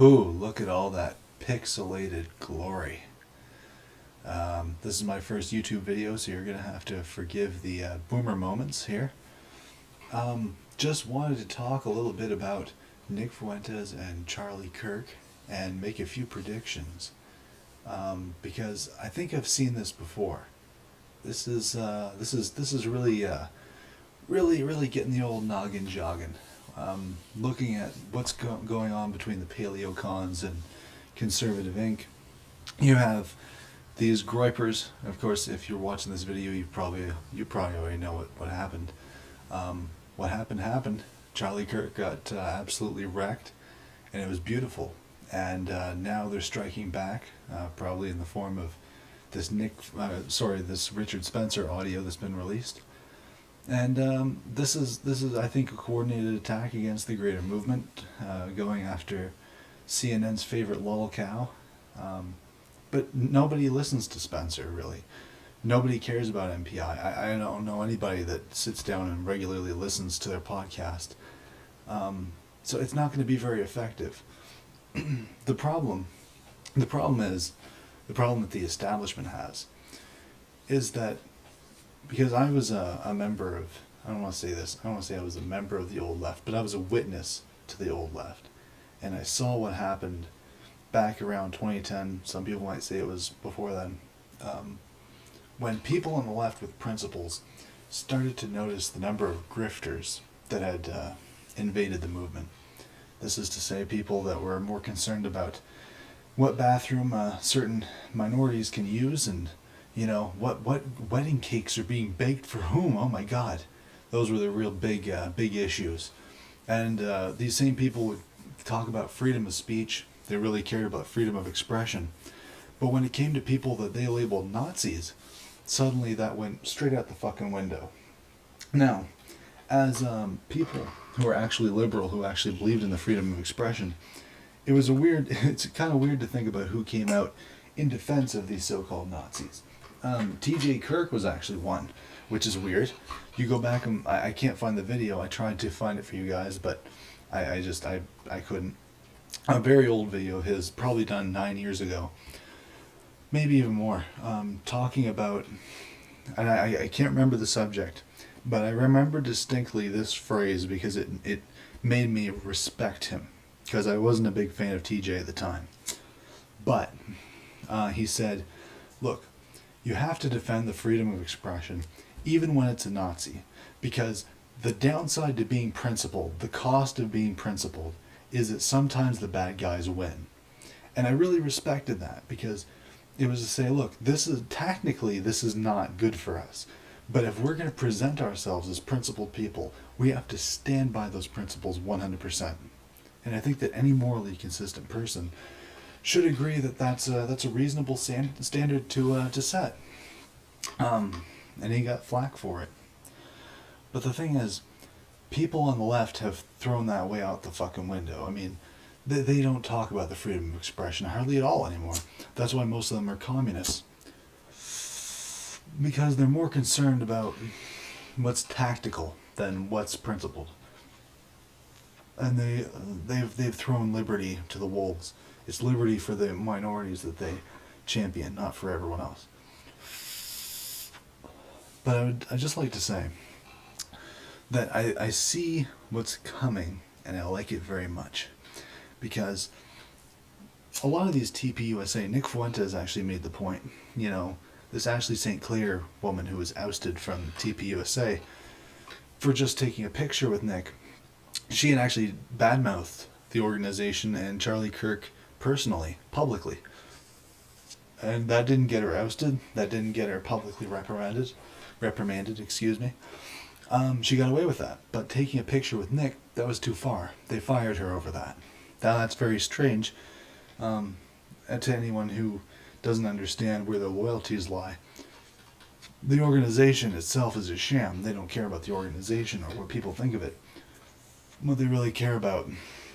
Ooh, look at all that pixelated glory. This is my first YouTube video, so you're going to have to forgive the boomer moments here. Just wanted to talk a little bit about Nick Fuentes and Charlie Kirk and make a few predictions. Because I think I've seen this before. This is really really getting the old noggin jogging. Looking at what's going on between the Paleocons and Conservative Inc. You have these Groypers. Of course, if you're watching this video, you probably already know what happened. What happened. Charlie Kirk got absolutely wrecked, and it was beautiful. And now they're striking back, probably in the form of this this Richard Spencer audio that's been released. And this is I think a coordinated attack against the greater movement, going after CNN's favorite lolcow. But nobody listens to Spencer, really. Nobody cares about MPI. I don't know anybody that sits down and regularly listens to their podcast. So it's not going to be very effective. The problem that the establishment has is that, because I was a member of, I don't want to say this, I don't want to say I was a member of the old left, but I was a witness to the old left. And I saw what happened back around 2010, some people might say it was before then, when people on the left with principles started to notice the number of grifters that had invaded the movement. This is to say, people that were more concerned about what bathroom certain minorities can use, and what wedding cakes are being baked for whom. Oh my God, those were the real big issues. And these same people would talk about freedom of speech. They really cared about freedom of expression. But when it came to people that they labeled Nazis, suddenly that went straight out the fucking window. Now, as people who are actually liberal, who actually believed in the freedom of expression, it's kind of weird to think about who came out in defense of these so-called Nazis. T.J. Kirk was actually one, which is weird. You go back and I can't find the video. I tried to find it for you guys, but I couldn't. A very old video of his, probably done 9 years ago, maybe even more, talking about, and I can't remember the subject, but I remember distinctly this phrase because it made me respect him, because I wasn't a big fan of TJ at the time. But he said, look, you have to defend the freedom of expression even when it's a Nazi, because the downside to being principled, the cost of being principled, is that sometimes the bad guys win. And I really respected that, because it was to say, look, this is not good for us. But if we're going to present ourselves as principled people, we have to stand by those principles 100%. And I think that any morally consistent person should agree that that's a reasonable standard to set. And he got flack for it. But the thing is, people on the left have thrown that way out the fucking window. I mean, they don't talk about the freedom of expression hardly at all anymore. That's why most of them are communists. Because they're more concerned about what's tactical than what's principled. And they've thrown liberty to the wolves. It's liberty for the minorities that they champion, not for everyone else. But I'd just like to say that I see what's coming, and I like it very much. Because a lot of these TPUSA, Nick Fuentes actually made the point, this Ashley St. Clair woman who was ousted from TPUSA for just taking a picture with Nick, she had actually badmouthed the organization and Charlie Kirk personally, publicly. And that didn't get her ousted, that didn't get her publicly reprimanded, she got away with that. But taking a picture with Nick, that was too far. They fired her over that. Now that's very strange, to anyone who doesn't understand where their loyalties lie. The organization itself is a sham. They don't care about the organization or what people think of it. What they really care about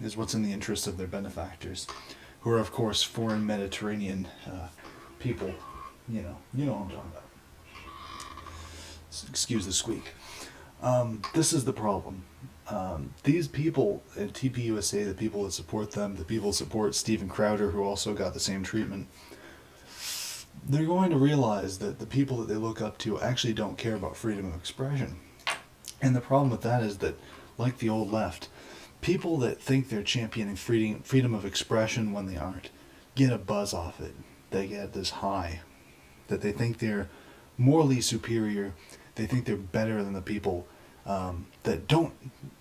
is what's in the interest of their benefactors, who are, of course, foreign Mediterranean people. You know what I'm talking about. Excuse the squeak. This is the problem. These people at TPUSA, the people that support them, the people that support Steven Crowder, who also got the same treatment, they're going to realize that the people that they look up to actually don't care about freedom of expression. And the problem with that is that, like the old left, people that think they're championing freedom of expression when they aren't get a buzz off it. They get this high that they think they're morally superior. They think they're better than the people that don't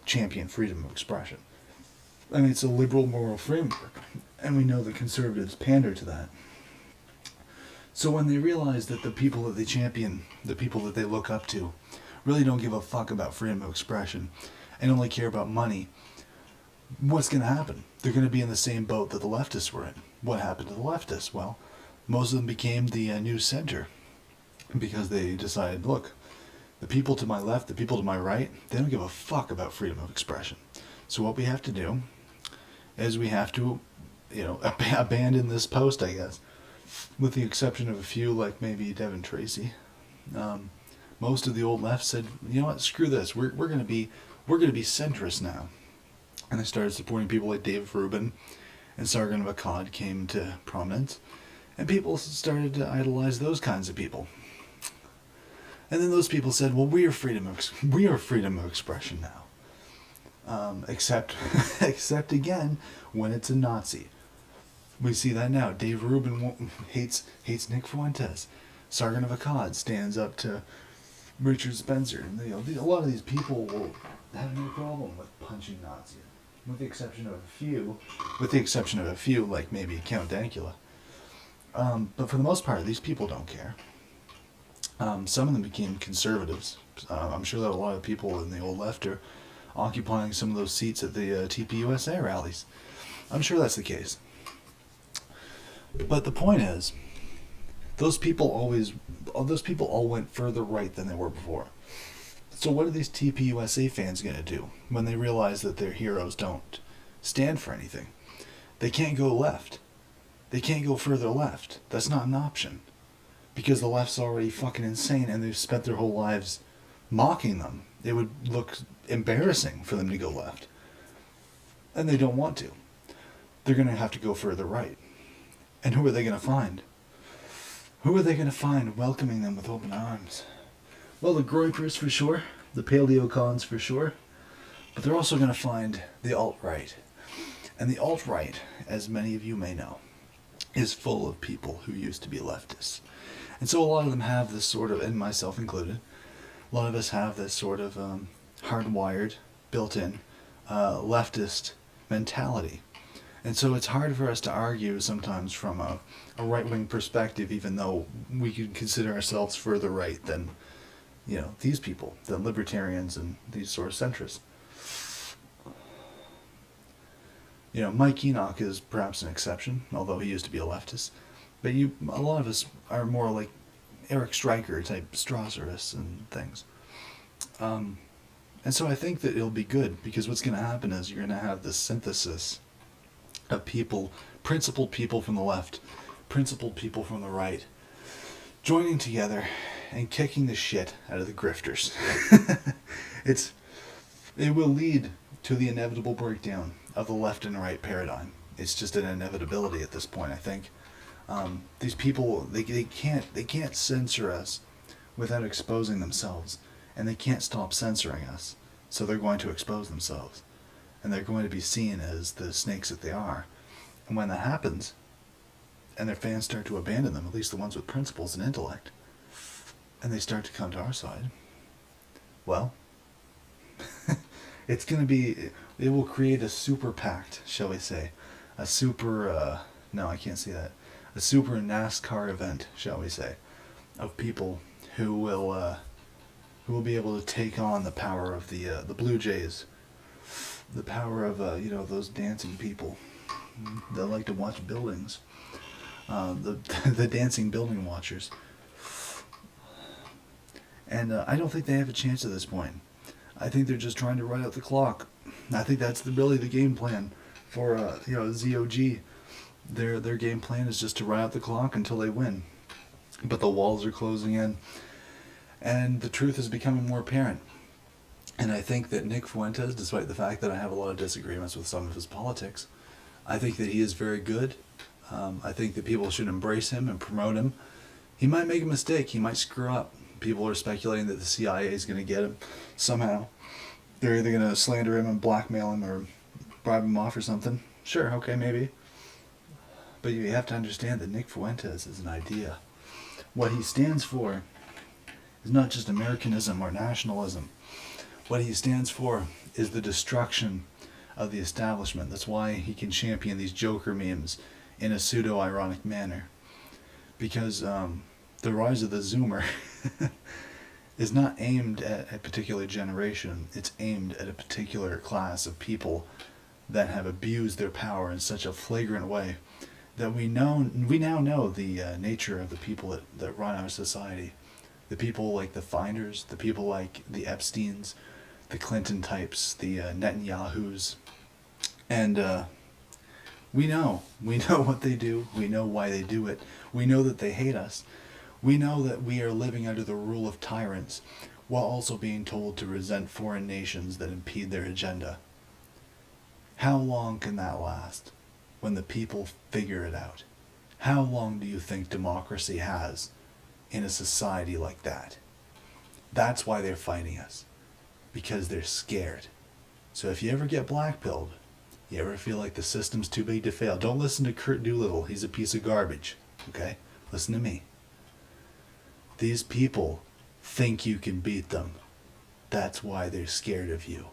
champion freedom of expression. I mean, it's a liberal moral framework, and we know that conservatives pander to that. So when they realize that the people that they champion, the people that they look up to, really don't give a fuck about freedom of expression and only care about money, what's going to happen? They're going to be in the same boat that the leftists were in. What happened to the leftists? Well, most of them became the new center because they decided, look, the people to my left, the people to my right, they don't give a fuck about freedom of expression. So what we have to do is we have to, abandon this post, I guess, with the exception of a few, like maybe Devin Tracy. Most of the old left said, you know what, screw this. We're going to be centrist now. And they started supporting people like Dave Rubin, and Sargon of Akkad came to prominence, and people started to idolize those kinds of people. And then those people said, well, we are freedom of expression now. Except again, when it's a Nazi. We see that now. Dave Rubin hates Nick Fuentes. Sargon of Akkad stands up to Richard Spencer. A lot of these people will have no problem with punching Nazis, with the exception of a few, like maybe Count Dankula. But for the most part, these people don't care. Some of them became conservatives. I'm sure that a lot of people in the old left are occupying some of those seats at the TPUSA rallies. I'm sure that's the case. But the point is, those people all went further right than they were before. So what are these TPUSA fans going to do when they realize that their heroes don't stand for anything? They can't go left. They can't go further left. That's not an option. Because the left's already fucking insane and they've spent their whole lives mocking them. It would look embarrassing for them to go left. And they don't want to. They're going to have to go further right. And who are they going to find? Who are they going to find welcoming them with open arms? Well, the Groypers for sure. The Neocons for sure. But they're also going to find the alt-right. And the alt-right, as many of you may know, is full of people who used to be leftists. And so a lot of them have this sort of, and myself included, a lot of us have this sort of hardwired, built-in, leftist mentality. And so it's hard for us to argue sometimes from a right-wing perspective, even though we could consider ourselves further right than, these people, the libertarians and these sort of centrists. Mike Enoch is perhaps an exception, although he used to be a leftist. But a lot of us are more like Eric Stryker type Strasserists and things. And so I think that it'll be good, because what's going to happen is you're going to have this synthesis of people, principled people from the left, principled people from the right, joining together and kicking the shit out of the grifters. It will lead to the inevitable breakdown of the left and right paradigm. It's just an inevitability at this point, I think. These people, they can't censor us without exposing themselves, and they can't stop censoring us, so they're going to expose themselves, and they're going to be seen as the snakes that they are. And when that happens, and their fans start to abandon them, at least the ones with principles and intellect, and they start to come to our side, well, it will create a super pact, shall we say, a super, no, I can't say that, a super NASCAR event, shall we say, of people who will be able to take on the power of the Blue Jays, the power of those dancing people that like to watch buildings, the dancing building watchers, and I don't think they have a chance at this point. I think they're just trying to run out the clock. I think that's really the game plan for ZOG. Their game plan is just to run out the clock until they win. But the walls are closing in, and the truth is becoming more apparent. And I think that Nick Fuentes, despite the fact that I have a lot of disagreements with some of his politics, I think that he is very good. I think that people should embrace him and promote him. He might make a mistake. He might screw up. People are speculating that the CIA is going to get him somehow. They're either going to slander him and blackmail him or bribe him off or something. Sure, okay, maybe. But you have to understand that Nick Fuentes is an idea. What he stands for is not just Americanism or nationalism. What he stands for is the destruction of the establishment. That's why he can champion these Joker memes in a pseudo-ironic manner. Because the rise of the Zoomer is not aimed at a particular generation. It's aimed at a particular class of people that have abused their power in such a flagrant way that we now know the nature of the people that run our society. The people like the Finders, the people like the Epsteins, the Clinton types, the Netanyahus. And we know what they do. We know why they do it. We know that they hate us. We know that we are living under the rule of tyrants while also being told to resent foreign nations that impede their agenda. How long can that last when the people figure it out? How long do you think democracy has in a society like that? That's why they're fighting us. Because they're scared. So if you ever get blackpilled, you ever feel like the system's too big to fail, don't listen to Kurt Doolittle. He's a piece of garbage. Okay? Listen to me. These people think you can beat them. That's why they're scared of you.